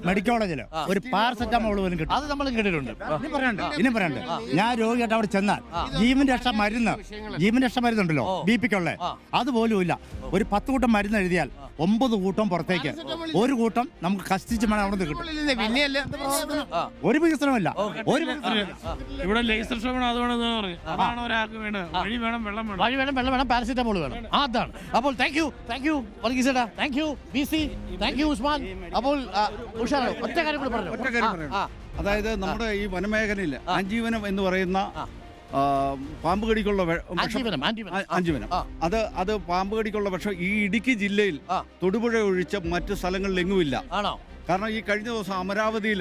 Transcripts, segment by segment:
Medical കോളേജിൽ ഒരു paracetamol പോലും കിട്ടും. അത് നമ്മളും കേട്ടിട്ടുണ്ട്. ഇനി പറയണ്ട് ഞാൻ രോഗിയായിട്ട് അവിടെ ചെന്നാൽ ജീവൻ രക്ഷ മരുന്നുണ്ടല്ലോ ബിപിക്കുള്ള അതുപോലും ഇല്ല. ഒരു 10 കൂട്ടം മരുന്ന് എഴുതിയാൽ 9 കൂട്ടം പുറത്തേക്ക്, ഒരു കൂട്ടം നമുക്ക് കഷ്ടിച്ച് വേണം അവിടെ നിന്ന് കിട്ടും. ഒരു വികസനമില്ല, ഒരു ഇവിടെ ലേസർ ഷോ വേണം, അതാണ് ഒരാൾക്ക് വേണ്ടത്. വഴി വേണം, വെള്ളം വേണം, പാരസിറ്റമോൾ വേണം. അതാണ്. അപ്പോൾ താങ്ക് യു വർഗീസേട്ടാ, thank you BC, thank you Usman. അപ്പോൾ ഉഷാർ ഒറ്റ കാര്യം കൂടെ പറഞ്ഞു. അതായത് നമ്മുടെ ഈ വനമേഖലയിൽ ആജീവനം എന്ന് പറയുന്ന പാമ്പ് കടിക്കുള്ള അഞ്ചുവനം, അത് പാമ്പ് കടിക്കുള്ള പക്ഷം ഈ ഇടുക്കി ജില്ലയിൽ തൊടുപുഴ ഒഴിച്ച് മറ്റു സ്ഥലങ്ങളിലെങ്ങുമില്ല. കാരണം ഈ കഴിഞ്ഞ ദിവസം അമരാവതിയിൽ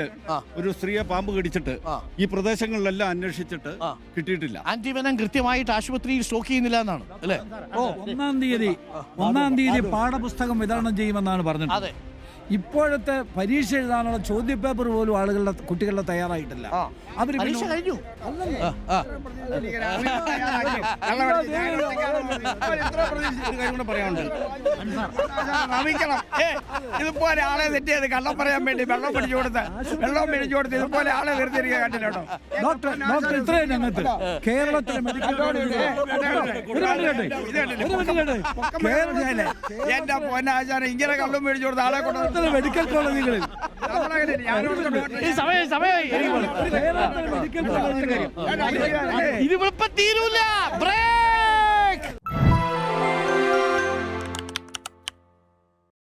ഒരു സ്ത്രീയെ പാമ്പ് കടിച്ചിട്ട് ഈ പ്രദേശങ്ങളിലെല്ലാം അന്വേഷിച്ചിട്ട് കിട്ടിയിട്ടില്ല. ആന്റിവെനം കൃത്യമായിട്ട് ആശുപത്രിയിൽ സ്റ്റോക്ക് ചെയ്യുന്നില്ല എന്നാണ് അല്ലേ? 1-ാം തീയതി പാഠപുസ്തകം വിതരണം ചെയ്യുമെന്നാണ് പറഞ്ഞത്. ഇപ്പോഴത്തെ പരീക്ഷ എഴുതാനുള്ള ചോദ്യപേപ്പർ പോലും കുട്ടികളുടെ തയ്യാറായിട്ടില്ല. പരീക്ഷ കഴിഞ്ഞു. ഇതുപോലെ ആളെ തെറ്റിയത് കള്ളം പറയാൻ വേണ്ടി വെള്ളം പിടിച്ചു കൊടുത്ത് ഇതുപോലെ ആളെ നിർത്തിയിരിക്കുക കണ്ടില്ലോ. ഡോക്ടർ ഇത്രയും രംഗത്ത് കേരളത്തിലെ മെഡിക്കൽ എന്റെ പൊന്നാചാരം ഇങ്ങനെ കള്ളം മേടിച്ചു കൊടുത്ത ആളെ കൊണ്ട് മെഡിക്കൽ കോളേജുകളിൽ ഇത് തീരൂല.